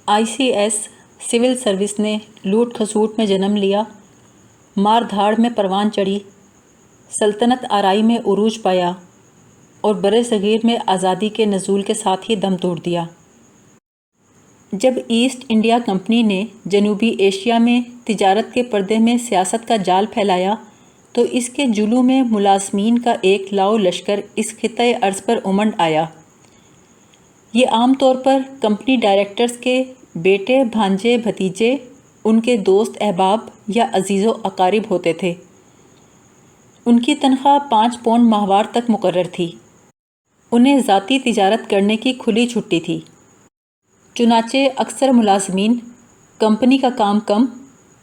ICS civil service نے لوٹ کھسوٹ میں جنم لیا، مار دھاڑ میں پروان چڑھی، سلطنت آرائی میں عروج پایا اور برِ صغیر میں آزادی کے نزول کے ساتھ ہی دم توڑ دیا۔ جب ایسٹ انڈیا کمپنی نے جنوبی ایشیا میں تجارت کے پردے میں سیاست کا جال پھیلایا تو اس کے جلو میں ملازمین کا ایک لاؤ لشکر اس خطۂ ارض پر امنڈ آیا۔ یہ عام طور پر کمپنی ڈائریکٹرز کے بیٹے، بھانجے، بھتیجے، ان کے دوست احباب یا عزیز و اقارب ہوتے تھے۔ ان کی تنخواہ 5 پاؤنڈ ماہوار تک مقرر تھی۔ انہیں ذاتی تجارت کرنے کی کھلی چھٹی تھی۔ چنانچہ اکثر ملازمین کمپنی کا کام کم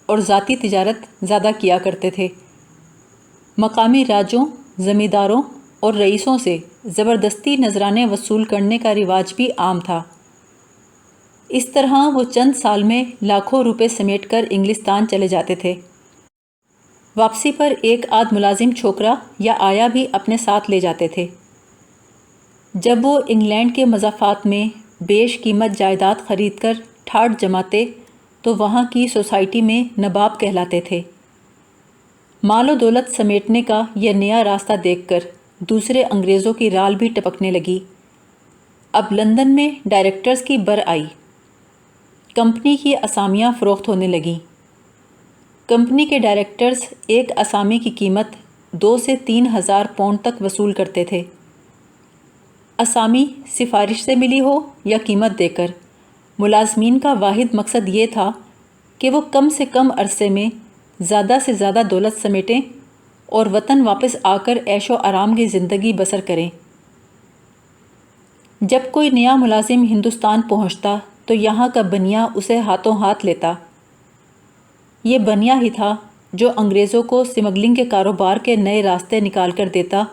اور ذاتی تجارت زیادہ کیا کرتے تھے۔ مقامی راجوں، زمینداروں اور رئیسوں سے زبردستی نذرانے وصول کرنے کا رواج بھی عام تھا۔ اس طرح وہ چند سال میں لاکھوں روپے سمیٹ کر انگلستان چلے جاتے تھے۔ واپسی پر ایک آدھ ملازم چھوکرا یا آیا بھی اپنے ساتھ لے جاتے تھے۔ جب وہ انگلینڈ کے مضافات میں بیش قیمت جائیداد خرید کر ٹھاٹھ جماتے تو وہاں کی سوسائٹی میں نواب کہلاتے تھے۔ مال و دولت سمیٹنے کا یہ نیا راستہ دیکھ کر دوسرے انگریزوں کی رال بھی ٹپکنے لگی۔ اب لندن میں ڈائریکٹرز کی بر آئی۔ کمپنی کی اسامیاں فروخت ہونے لگیں۔ کمپنی کے ڈائریکٹرز ایک اسامی کی قیمت 2 سے 3 ہزار پاؤنڈ تک وصول کرتے تھے۔ اسامی سفارش سے ملی ہو یا قیمت دے کر، ملازمین کا واحد مقصد یہ تھا کہ وہ کم سے کم عرصے میں زیادہ سے زیادہ دولت سمیٹیں اور وطن واپس آ کر عیش و آرام کی زندگی بسر کریں۔ جب کوئی نیا ملازم ہندوستان پہنچتا تو یہاں کا بنیا اسے ہاتھوں ہاتھ لیتا۔ یہ بنیا ہی تھا جو انگریزوں کو سمگلنگ کے کاروبار کے نئے راستے نکال کر دیتا،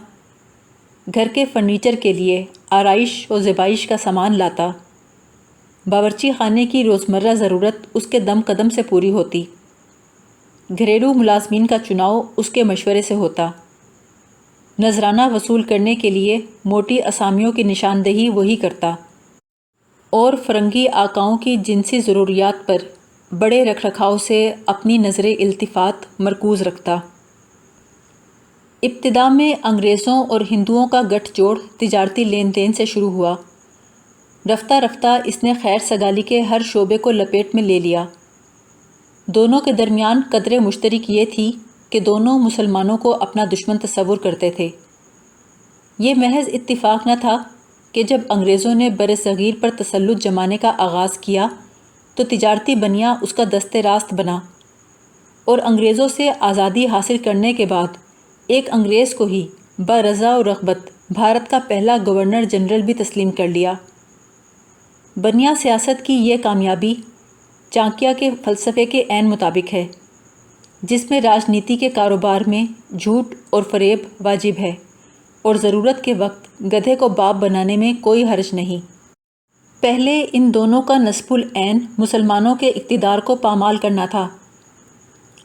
گھر کے فرنیچر کے لیے آرائش و زیبائش کا سامان لاتا، باورچی خانے کی روزمرہ ضرورت اس کے دم قدم سے پوری ہوتی، گھریلو ملازمین کا چناؤ اس کے مشورے سے ہوتا، نذرانہ وصول کرنے کے لیے موٹی اسامیوں کی نشاندہی وہی کرتا، اور فرنگی آقاؤں کی جنسی ضروریات پر بڑے رکھ رکھاؤ سے اپنی نظر التفات مرکوز رکھتا۔ ابتدا میں انگریزوں اور ہندوؤں کا گٹھ جوڑ تجارتی لین دین سے شروع ہوا۔ رفتہ رفتہ اس نے خیر سگالی کے ہر شعبے کو لپیٹ میں لے لیا۔ دونوں کے درمیان قدر مشترک یہ تھی کہ دونوں مسلمانوں کو اپنا دشمن تصور کرتے تھے۔ یہ محض اتفاق نہ تھا کہ جب انگریزوں نے بر صغیر پر تسلط جمانے کا آغاز کیا تو تجارتی بنیا اس کا دست راست بنا، اور انگریزوں سے آزادی حاصل کرنے کے بعد ایک انگریز کو ہی برضا و رغبت بھارت کا پہلا گورنر جنرل بھی تسلیم کر لیا۔ بنیا سیاست کی یہ کامیابی چانکیہ کے فلسفے کے عین مطابق ہے، جس میں راجنیتی کے کاروبار میں جھوٹ اور فریب واجب ہے اور ضرورت کے وقت گدھے کو باپ بنانے میں کوئی حرج نہیں۔ پہلے ان دونوں کا نصب العین مسلمانوں کے اقتدار کو پامال کرنا تھا۔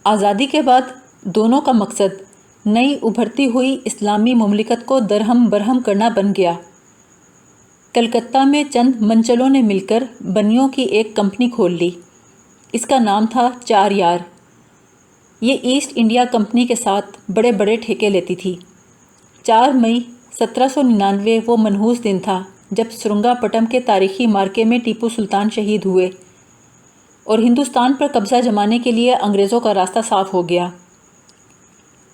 آزادی کے بعد دونوں کا مقصد نئی ابھرتی ہوئی اسلامی مملکت کو درہم برہم کرنا بن گیا۔ کلکتہ میں چند منچلوں نے مل کر بنیوں کی ایک کمپنی کھول لی۔ اس کا نام تھا 4 یار۔ یہ ایسٹ انڈیا کمپنی کے ساتھ بڑے بڑے ٹھیکے لیتی تھی۔ 4 مئی 1799 وہ منحوس دن تھا جب سرنگا پٹم کے تاریخی معرکے میں ٹیپو سلطان شہید ہوئے اور ہندوستان پر قبضہ جمانے کے لیے انگریزوں کا راستہ صاف ہو گیا۔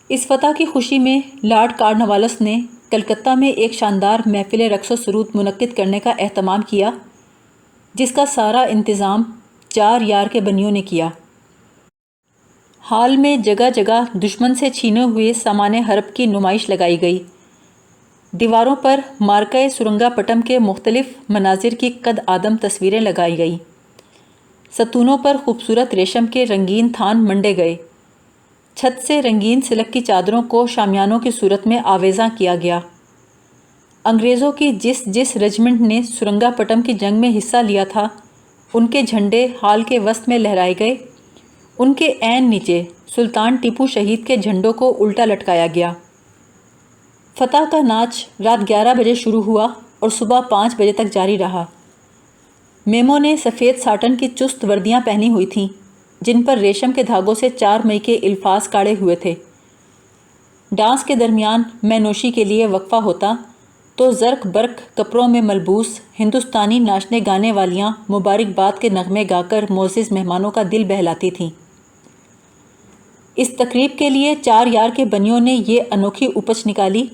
اس فتح کی خوشی میں لارڈ کارنوالیس نے کلکتہ میں ایک شاندار محفل رقص و سرود منعقد کرنے کا اہتمام کیا، جس کا سارا انتظام 4 یار کے بنیوں نے کیا۔ ہال میں جگہ جگہ دشمن سے چھینے ہوئے سامان حرب کی نمائش لگائی گئی۔ دیواروں پر معرکہ سرنگا پٹم کے مختلف مناظر کی قد آدم تصویریں لگائی گئیں۔ ستونوں پر خوبصورت ریشم کے رنگین تھان منڈے گئے۔ چھت سے رنگین سلک کی چادروں کو شامیانوں کی صورت میں آویزاں کیا گیا۔ انگریزوں کی جس رجمنٹ نے سرنگا پٹم کی جنگ میں حصہ لیا تھا، ان کے جھنڈے ہال کے وسط میں لہرائے گئے۔ ان کے عین نیچے سلطان ٹیپو شہید کے جھنڈوں کو الٹا لٹکایا گیا۔ فتح کا ناچ رات 11 بجے شروع ہوا اور صبح 5 بجے تک جاری رہا۔ میمو نے سفید ساٹن کی چست وردیاں پہنی ہوئی تھیں جن پر ریشم کے دھاگوں سے 4 مئی کے الفاظ کاڑے ہوئے تھے۔ ڈانس کے درمیان میں نوشی کے لیے وقفہ ہوتا تو زرق برق کپڑوں میں ملبوس ہندوستانی ناچنے گانے والیاں مبارکباد کے نغمے گا کر معزز مہمانوں کا دل بہلاتی تھیں۔ اس تقریب کے لیے 4 یار کے بنیوں نے یہ انوکھی اپچ نکالی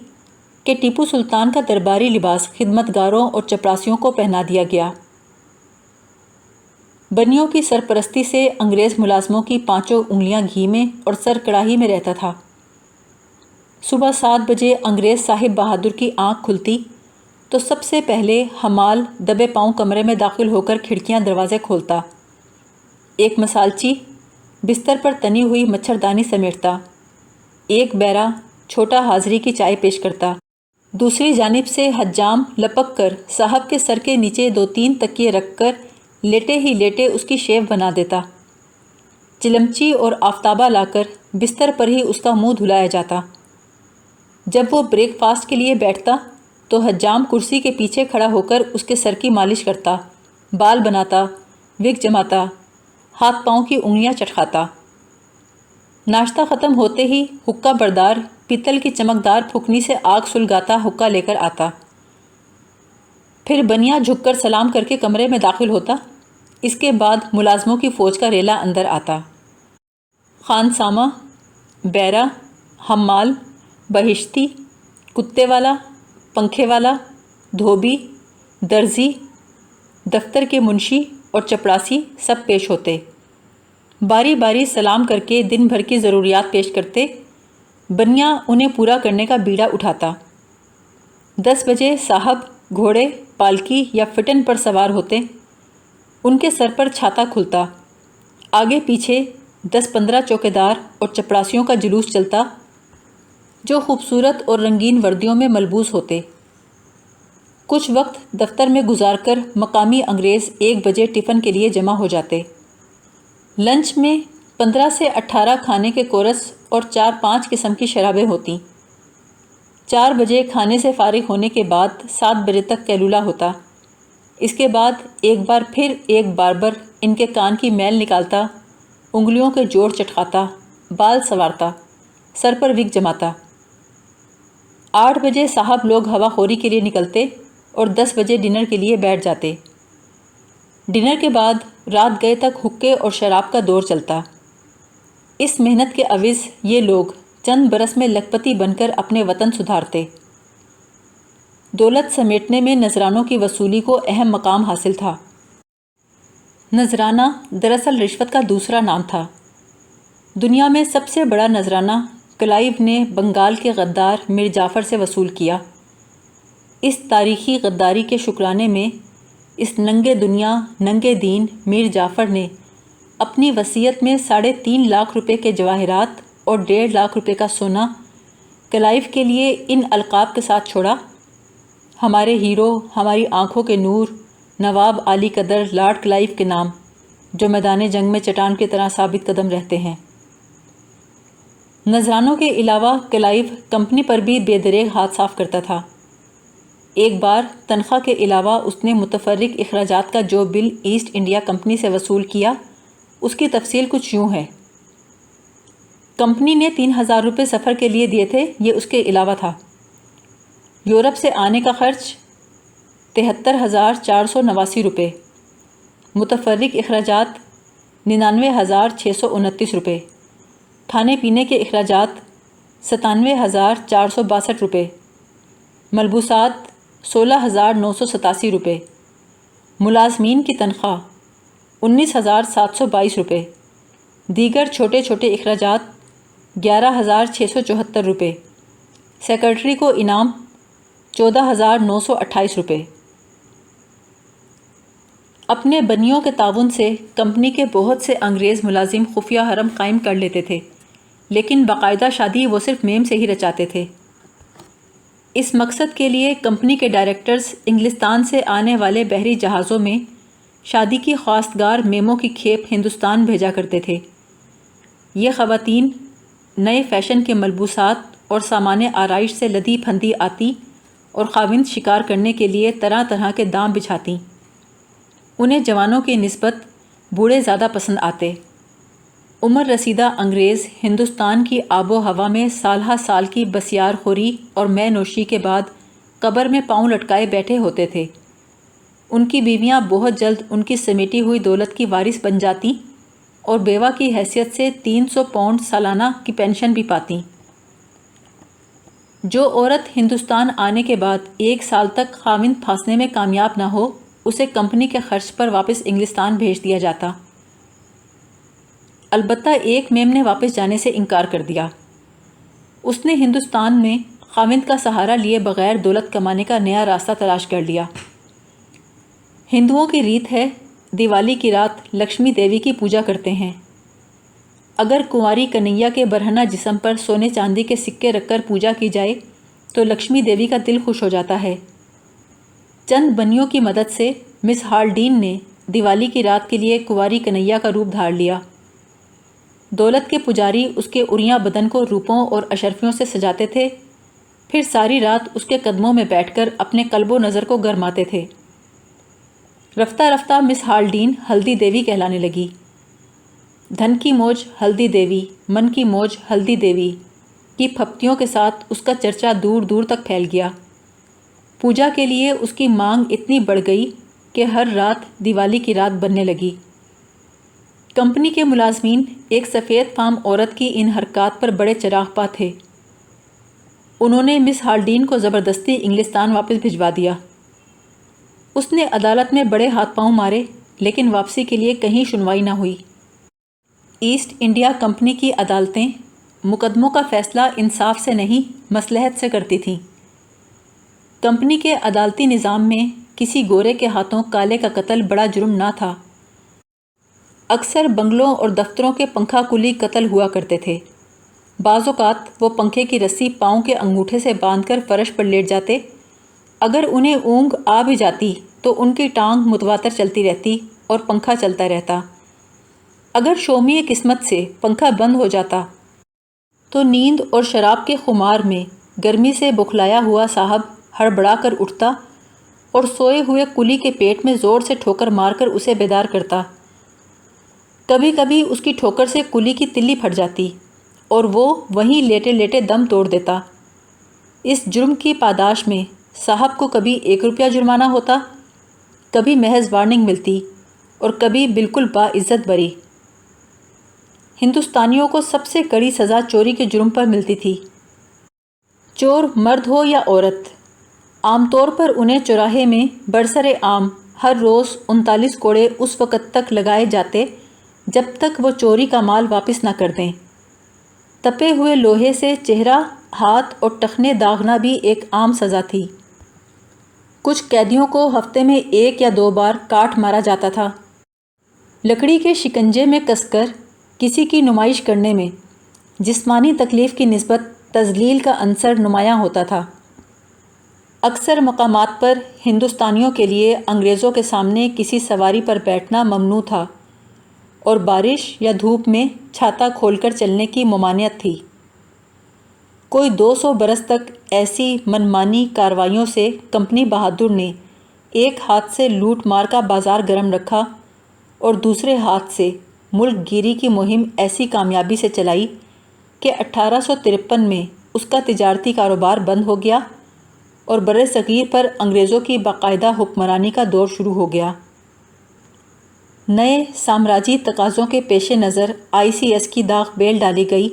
کہ ٹیپو سلطان کا درباری لباس خدمتگاروں اور چپراسیوں کو پہنا دیا گیا۔ بنیوں کی سرپرستی سے انگریز ملازموں کی 5 انگلیاں گھی میں اور سر کڑاہی میں رہتا تھا۔ صبح 7 بجے انگریز صاحب بہادر کی آنکھ کھلتی تو سب سے پہلے حمال دبے پاؤں کمرے میں داخل ہو کر کھڑکیاں دروازے کھولتا، ایک مسالچی بستر پر تنی ہوئی مچھردانی سمیٹتا، ایک بیرا چھوٹا حاضری کی چائے پیش کرتا، دوسری جانب سے حجام لپک کر صاحب کے سر کے نیچے 2-3 تکیے رکھ کر لیٹے ہی لیٹے اس کی شیو بنا دیتا، چلمچی اور آفتابہ لا کر بستر پر ہی اس کا منہ دھلایا جاتا۔ جب وہ بریک فاسٹ کے لیے بیٹھتا تو حجام کرسی کے پیچھے کھڑا ہو کر اس کے سر کی مالش کرتا، بال بناتا، وگ جماتا، ہاتھ پاؤں کی انگلیاں چٹکاتا۔ ناشتہ ختم ہوتے ہی حقہ بردار پیتل کی چمکدار پھکنی سے آگ سلگاتا حقہ لے کر آتا، پھر بنیا جھک کر سلام کر کے کمرے میں داخل ہوتا۔ اس کے بعد ملازموں کی فوج کا ریلا اندر آتا۔ خانسامہ، بیرا، حمال، بہشتی، کتے والا، پنکھے والا، دھوبی، درزی، دفتر کے منشی اور چپڑاسی سب پیش ہوتے، باری باری سلام کر کے دن بھر کی ضروریات پیش کرتے۔ بنیا انہیں پورا کرنے کا بیڑا اٹھاتا۔ 10 بجے صاحب گھوڑے، پالکی یا فٹن پر سوار ہوتے، ان کے سر پر چھاتا کھلتا، آگے پیچھے 10-15 چوکیدار اور چپڑاسیوں کا جلوس چلتا جو خوبصورت اور رنگین وردیوں میں ملبوس ہوتے۔ کچھ وقت دفتر میں گزار کر مقامی انگریز 1 بجے ٹفن کے لیے جمع ہو جاتے۔ لنچ میں 15 سے 18 کھانے کے کورس اور 4-5 قسم کی شرابیں ہوتیں۔ 4 بجے کھانے سے فارغ ہونے کے بعد 7 بجے تک کیلولا ہوتا۔ اس کے بعد ایک بار پھر ایک باربر ان کے کان کی میل نکالتا، انگلیوں کے جوڑ چٹکاتا، بال سنوارتا، سر پر وگ جماتا۔ 8 بجے صاحب لوگ ہوا خوری کے لیے نکلتے اور 10 بجے ڈنر کے لیے بیٹھ جاتے۔ ڈنر کے بعد رات گئے تک حقے اور شراب کا دور چلتا۔ اس محنت کے عوض یہ لوگ چند برس میں لکھپتی بن کر اپنے وطن سدھارتے۔ دولت سمیٹنے میں نذرانوں کی وصولی کو اہم مقام حاصل تھا۔ نذرانہ دراصل رشوت کا دوسرا نام تھا۔ دنیا میں سب سے بڑا نذرانہ کلائیو نے بنگال کے غدار میر جعفر سے وصول کیا۔ اس تاریخی غداری کے شکرانے میں اس ننگے دنیا ننگے دین میر جعفر نے اپنی وصیت میں 3.5 لاکھ روپے کے جواہرات اور 1.5 لاکھ روپے کا سونا کلائیو کے لیے ان القاب کے ساتھ چھوڑا: ہمارے ہیرو، ہماری آنکھوں کے نور، نواب عالی قدر لارڈ کلائیو کے نام، جو میدان جنگ میں چٹان کی طرح ثابت قدم رہتے ہیں۔ نذرانوں کے علاوہ کلائیو کمپنی پر بھی بے دریغ ہاتھ صاف کرتا تھا۔ ایک بار تنخواہ کے علاوہ اس نے متفرق اخراجات کا جو بل ایسٹ انڈیا کمپنی سے وصول کیا، اس کی تفصیل کچھ یوں ہے۔ کمپنی نے 3000 روپے سفر کے لیے دیے تھے، یہ اس کے علاوہ تھا۔ یورپ سے آنے کا خرچ 73,489 روپے، متفرق اخراجات 99,629 روپے، کھانے پینے کے اخراجات 97,462 روپے، ملبوسات 16,987 روپے، ملازمین کی تنخواہ 19,722 روپے، دیگر چھوٹے چھوٹے اخراجات 11,674 روپے، سیکرٹری کو انعام 14,928 روپے۔ اپنے بنیوں کے تعاون سے کمپنی کے بہت سے انگریز ملازم خفیہ حرم قائم کر لیتے تھے، لیکن باقاعدہ شادی وہ صرف میم سے ہی رچاتے تھے۔ اس مقصد کے لیے کمپنی کے ڈائریکٹرز انگلستان سے آنے والے بحری جہازوں میں شادی کی خواستگار میموں کی کھیپ ہندوستان بھیجا کرتے تھے۔ یہ خواتین نئے فیشن کے ملبوسات اور سامان آرائش سے لدی پھندی آتی اور خاوند شکار کرنے کے لیے طرح طرح کے دام بچھاتی۔ انہیں جوانوں کی نسبت بوڑھے زیادہ پسند آتے۔ عمر رسیدہ انگریز ہندوستان کی آب و ہوا میں سالہ سال کی بسیار خوری اور مے نوشی کے بعد قبر میں پاؤں لٹکائے بیٹھے ہوتے تھے۔ ان کی بیویاں بہت جلد ان کی سمیٹی ہوئی دولت کی وارث بن جاتیں اور بیوہ کی حیثیت سے 300 پاؤنڈ سالانہ کی پینشن بھی پاتیں۔ جو عورت ہندوستان آنے کے بعد 1 سال تک خاوند پھانسنے میں کامیاب نہ ہو، اسے کمپنی کے خرچ پر واپس انگلستان بھیج دیا جاتا۔ البتہ ایک میم نے واپس جانے سے انکار کر دیا۔ اس نے ہندوستان میں خاوند کا سہارا لیے بغیر دولت کمانے کا نیا راستہ تلاش کر لیا۔ ہندوؤں کی ریت ہے، دیوالی کی رات لکشمی دیوی کی پوجا کرتے ہیں۔ اگر کنواری کنیا کے برہنہ جسم پر سونے چاندی کے سکے رکھ کر پوجا کی جائے تو لکشمی دیوی کا دل خوش ہو جاتا ہے۔ چند بنیوں کی مدد سے مس ہالڈین نے دیوالی کی رات کے لیے کنواری کنیا کا روپ دھار لیا۔ دولت کے پجاری اس کے عریاں بدن کو روپوں اور اشرفیوں سے سجاتے تھے، پھر ساری رات اس کے قدموں میں بیٹھ کر اپنے قلب و نظر کو گرماتے تھے۔ رفتہ رفتہ مس ہالڈین ہلدی دیوی کہلانے لگی۔ دھن کی موج ہلدی دیوی، من کی موج ہلدی دیوی کی پھپتیوں کے ساتھ اس کا چرچا دور دور تک پھیل گیا۔ پوجا کے لیے اس کی مانگ اتنی بڑھ گئی کہ ہر رات دیوالی کی رات بننے لگی۔ کمپنی کے ملازمین ایک سفید فام عورت کی ان حرکات پر بڑے چراغ پا تھے۔ انہوں نے مس ہالڈین کو زبردستی انگلستان واپس بھجوا دیا۔ اس نے عدالت میں بڑے ہاتھ پاؤں مارے، لیکن واپسی کے لیے کہیں سنوائی نہ ہوئی۔ ایسٹ انڈیا کمپنی کی عدالتیں مقدموں کا فیصلہ انصاف سے نہیں، مصلحت سے کرتی تھیں۔ کمپنی کے عدالتی نظام میں کسی گورے کے ہاتھوں کالے کا قتل بڑا جرم نہ تھا۔ اکثر بنگلوں اور دفتروں کے پنکھا کلی قتل ہوا کرتے تھے۔ بعض اوقات وہ پنکھے کی رسی پاؤں کے انگوٹھے سے باندھ کر فرش پر لیٹ جاتے۔ اگر انہیں اونگ آ بھی جاتی تو ان کی ٹانگ متواتر چلتی رہتی اور پنکھا چلتا رہتا۔ اگر شومی قسمت سے پنکھا بند ہو جاتا تو نیند اور شراب کے خمار میں گرمی سے بکھلایا ہوا صاحب ہڑبڑا کر اٹھتا اور سوئے ہوئے کلی کے پیٹ میں زور سے ٹھوکر مار کر اسے بیدار کرتا۔ کبھی کبھی اس کی ٹھوکر سے کلی کی تلی پھٹ جاتی اور وہ وہیں لیٹے لیٹے دم توڑ دیتا۔ اس جرم کی پاداش میں صاحب کو کبھی 1 روپیہ جرمانہ ہوتا، کبھی محض وارننگ ملتی اور کبھی بالکل باعزت بری۔ ہندوستانیوں کو سب سے کڑی سزا چوری کے جرم پر ملتی تھی۔ چور مرد ہو یا عورت، عام طور پر انہیں چوراہے میں برسر عام ہر روز 39 کوڑے اس وقت تک لگائے جاتے جب تک وہ چوری کا مال واپس نہ کر دیں۔ تپے ہوئے لوہے سے چہرہ، ہاتھ اور ٹخنے داغنا بھی ایک عام سزا تھی۔ کچھ قیدیوں کو ہفتے میں 1 یا 2 بار کاٹ مارا جاتا تھا۔ لکڑی کے شکنجے میں کس کر کسی کی نمائش کرنے میں جسمانی تکلیف کی نسبت تذلیل کا عنصر نمایاں ہوتا تھا۔ اکثر مقامات پر ہندوستانیوں کے لیے انگریزوں کے سامنے کسی سواری پر بیٹھنا ممنوع تھا اور بارش یا دھوپ میں چھاتا کھول کر چلنے کی ممانعت تھی۔ کوئی 200 برس تک ایسی منمانی کارروائیوں سے کمپنی بہادر نے ایک ہاتھ سے لوٹ مار کا بازار گرم رکھا اور دوسرے ہاتھ سے ملک گیری کی مہم ایسی کامیابی سے چلائی کہ 1853 میں اس کا تجارتی کاروبار بند ہو گیا اور برصغیر پر انگریزوں کی باقاعدہ حکمرانی کا دور شروع ہو گیا۔ نئے سامراجی تقاضوں کے پیش نظر ICS کی داغ بیل ڈالی گئی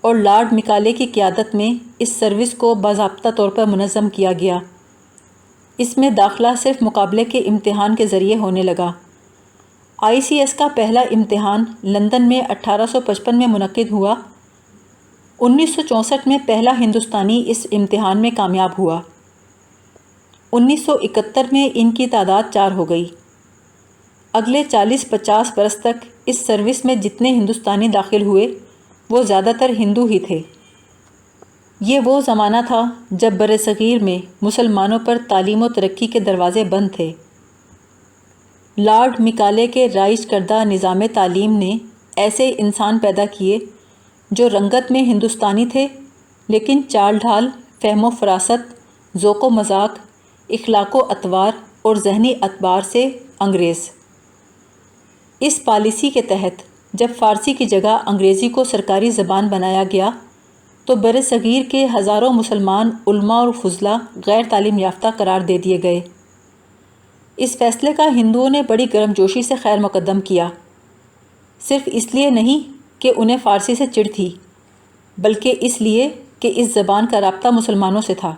اور لارڈ مکالے کی قیادت میں اس سروس کو باضابطہ طور پر منظم کیا گیا۔ اس میں داخلہ صرف مقابلے کے امتحان کے ذریعے ہونے لگا۔ ICS کا پہلا امتحان لندن میں 1855 میں منعقد ہوا۔ 1964 میں پہلا ہندوستانی اس امتحان میں کامیاب ہوا۔ 1971 میں ان کی تعداد 4 ہو گئی۔ اگلے 40-50 برس تک اس سروس میں جتنے ہندوستانی داخل ہوئے وہ زیادہ تر ہندو ہی تھے۔ یہ وہ زمانہ تھا جب برصغیر میں مسلمانوں پر تعلیم و ترقی کے دروازے بند تھے۔ لارڈ مکالے کے رائج کردہ نظام تعلیم نے ایسے انسان پیدا کیے جو رنگت میں ہندوستانی تھے لیکن چال ڈھال، فہم و فراست، ذوق و مذاق، اخلاق و اطوار اور ذہنی اعتبار سے انگریز۔ اس پالیسی کے تحت جب فارسی کی جگہ انگریزی کو سرکاری زبان بنایا گیا تو بر صغیر کے ہزاروں مسلمان علماء اور فضلاء غیر تعلیم یافتہ قرار دے دیے گئے۔ اس فیصلے کا ہندوؤں نے بڑی گرم جوشی سے خیر مقدم کیا، صرف اس لیے نہیں کہ انہیں فارسی سے چڑ تھی، بلکہ اس لیے کہ اس زبان کا رابطہ مسلمانوں سے تھا۔